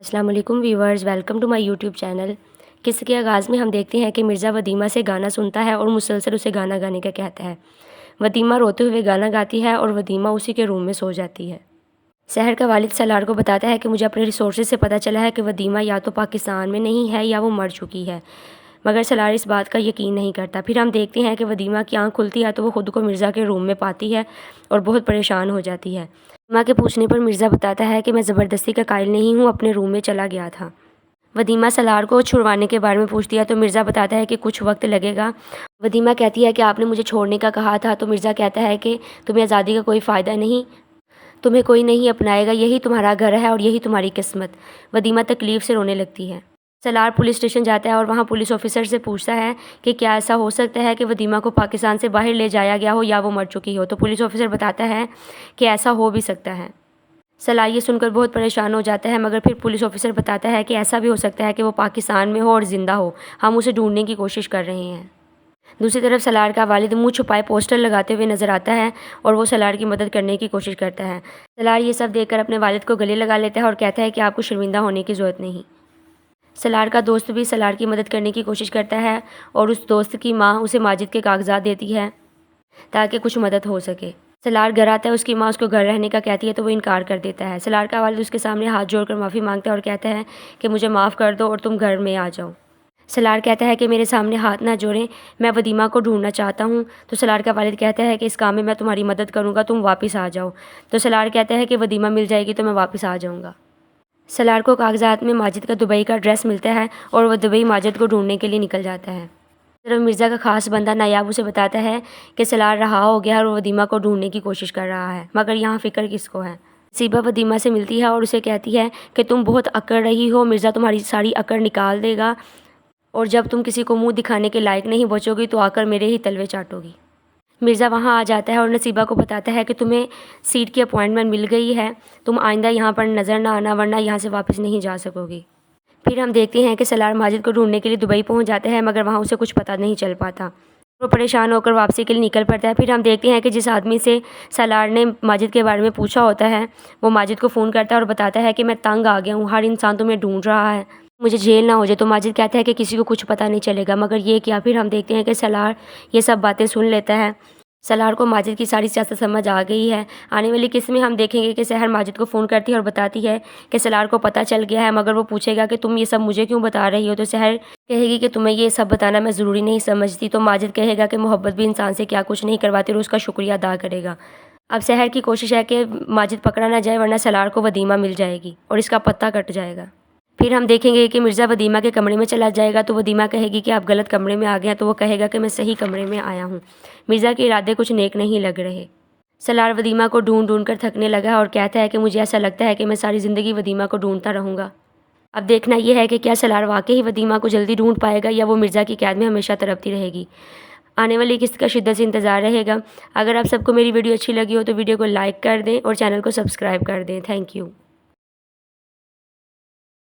السلام علیکم viewers, welcome to my YouTube channel. قصے کے آغاز میں ہم دیکھتے ہیں کہ مرزا ودیمہ سے گانا سنتا ہے اور مسلسل اسے گانا گانے کا کہتا ہے۔ ودیمہ روتے ہوئے گانا گاتی ہے اور ودیمہ اسی کے روم میں سو جاتی ہے۔ سحر کا والد سالار کو بتاتا ہے کہ مجھے اپنے ریسورسز سے پتہ چلا ہے کہ ودیمہ یا تو پاکستان میں نہیں ہے یا وہ مر چکی ہے، مگر سالار اس بات کا یقین نہیں کرتا۔ پھر ہم دیکھتے ہیں کہ ودیمہ کی آنکھ کھلتی ہے تو وہ خود کو مرزا کے روم میں پاتی ہے اور بہت پریشان ہو جاتی ہے۔ ودیمہ کے پوچھنے پر مرزا بتاتا ہے کہ میں زبردستی کا قائل نہیں ہوں، اپنے روم میں چلا گیا تھا۔ ودیمہ سالار کو چھڑوانے کے بارے میں پوچھتی ہے تو مرزا بتاتا ہے کہ کچھ وقت لگے گا۔ ودیمہ کہتی ہے کہ آپ نے مجھے چھوڑنے کا کہا تھا، تو مرزا کہتا ہے کہ تمہیں آزادی کا کوئی فائدہ نہیں، تمہیں کوئی نہیں اپنائے گا، یہی تمہارا گھر ہے اور یہی تمہاری قسمت۔ ودیمہ تکلیف سے رونے لگتی ہے۔ سالار پولیس اسٹیشن جاتا ہے اور وہاں پولیس آفیسر سے پوچھتا ہے کہ کیا ایسا ہو سکتا ہے کہ ودیمہ کو پاکستان سے باہر لے جایا گیا ہو یا وہ مر چکی ہو، تو پولیس آفیسر بتاتا ہے کہ ایسا ہو بھی سکتا ہے۔ سالار یہ سن کر بہت پریشان ہو جاتا ہے، مگر پھر پولیس آفیسر بتاتا ہے کہ ایسا بھی ہو سکتا ہے کہ وہ پاکستان میں ہو اور زندہ ہو، ہم اسے ڈھونڈنے کی کوشش کر رہے ہیں۔ دوسری طرف سالار کا والد منہ چھپائے پوسٹر لگاتے ہوئے نظر آتا ہے اور وہ سالار کی مدد کرنے کی کوشش کرتا ہے۔ سالار یہ سب دیکھ کر اپنے والد کو گلے لگا لیتا ہے اور کہتا ہے کہ آپ کو شرمندہ ہونے کی ضرورت نہیں۔ سالار کا دوست بھی سالار کی مدد کرنے کی کوشش کرتا ہے اور اس دوست کی ماں اسے ماجد کے کاغذات دیتی ہے تاکہ کچھ مدد ہو سکے۔ سالار گھر آتا ہے، اس کی ماں اس کو گھر رہنے کا کہتی ہے تو وہ انکار کر دیتا ہے۔ سالار کا والد اس کے سامنے ہاتھ جوڑ کر معافی مانگتا ہے اور کہتا ہے کہ مجھے معاف کر دو اور تم گھر میں آ جاؤ۔ سالار کہتا ہے کہ میرے سامنے ہاتھ نہ جوڑیں، میں ودیمہ کو ڈھونڈنا چاہتا ہوں۔ تو سالار کا والد کہتا ہے کہ اس کام میں میں تمہاری مدد کروں گا، تم واپس آ جاؤ۔ تو سالار کہتا ہے کہ ودیمہ مل جائے گی تو میں واپس آ جاؤں گا۔ سالار کو کاغذات میں ماجد کا دبئی کا ایڈریس ملتا ہے اور وہ دبئی ماجد کو ڈھونڈنے کے لیے نکل جاتا ہے۔ طرف مرزا کا خاص بندہ نایاب اسے بتاتا ہے کہ سالار رہا ہو گیا اور ودیمہ کو ڈھونڈنے کی کوشش کر رہا ہے، مگر یہاں فکر کس کو ہے۔ نصیبہ ودیمہ سے ملتی ہے اور اسے کہتی ہے کہ تم بہت اکڑ رہی ہو، مرزا تمہاری ساری اکڑ نکال دے گا اور جب تم کسی کو منہ دکھانے کے لائق نہیں بچو گی تو آ کر میرے ہی تلوے چاٹو گی۔ مرزا وہاں آ جاتا ہے اور نصیبہ کو بتاتا ہے کہ تمہیں سیٹ کی اپوائنٹمنٹ مل گئی ہے، تم آئندہ یہاں پر نظر نہ آنا ورنہ یہاں سے واپس نہیں جا سکو گی۔ پھر ہم دیکھتے ہیں کہ سالار ماجد کو ڈھونڈنے کے لیے دبئی پہنچ جاتا ہے، مگر وہاں اسے کچھ پتہ نہیں چل پاتا۔ وہ پریشان ہو کر واپسی کے لیے نکل پڑتا ہے۔ پھر ہم دیکھتے ہیں کہ جس آدمی سے سالار نے ماجد کے بارے میں پوچھا ہوتا ہے وہ ماجد کو فون کرتا ہے اور بتاتا ہے کہ میں تنگ آ گیا ہوں، ہر انسان تمہیں ڈھونڈ رہا ہے، مجھے جیل نہ ہو جائے۔ تو ماجد کہتا ہے کہ کسی کو کچھ پتہ نہیں چلے گا، مگر یہ کیا۔ پھر ہم دیکھتے ہیں کہ سالار یہ سب باتیں سن لیتا ہے۔ سالار کو ماجد کی ساری سیاست سمجھ آ گئی ہے۔ آنے والی قسط میں ہم دیکھیں گے کہ سحر ماجد کو فون کرتی ہے اور بتاتی ہے کہ سالار کو پتہ چل گیا ہے، مگر وہ پوچھے گا کہ تم یہ سب مجھے کیوں بتا رہی ہو، تو سحر کہے گی کہ تمہیں یہ سب بتانا میں ضروری نہیں سمجھتی۔ تو ماجد کہے گا کہ محبت بھی انسان سے کیا کچھ نہیں کرواتی اور اس کا شکریہ ادا کرے گا۔ اب سحر کی کوشش ہے کہ ماجد پکڑا نہ جائے ورنہ سالار کو ودیمہ مل جائے گی اور اس کا پتہ کٹ جائے گا۔ پھر ہم دیکھیں گے کہ مرزا ودیمہ کے کمرے میں چلا جائے گا تو ودیمہ کہے گی کہ آپ غلط کمرے میں آ گئے ہیں، تو وہ کہے گا کہ میں صحیح کمرے میں آیا ہوں۔ مرزا کے ارادے کچھ نیک نہیں لگ رہے۔ سالار ودیمہ کو ڈھونڈ ڈھونڈ کر تھکنے لگا اور کہتا ہے کہ مجھے ایسا لگتا ہے کہ میں ساری زندگی ودیمہ کو ڈھونڈتا رہوں گا۔ اب دیکھنا یہ ہے کہ کیا سالار واقعی ودیمہ کو جلدی ڈھونڈ پائے گا یا وہ مرزا کی قید میں ہمیشہ تڑپتی رہے گی۔ آنے والی قسط کا شدت سے انتظار رہے گا۔ اگر آپ سب کو میری ویڈیو اچھی لگی ہو تو ویڈیو کو لائک کر دیں اور چینل کو سبسکرائب کر دیں۔ Thank you.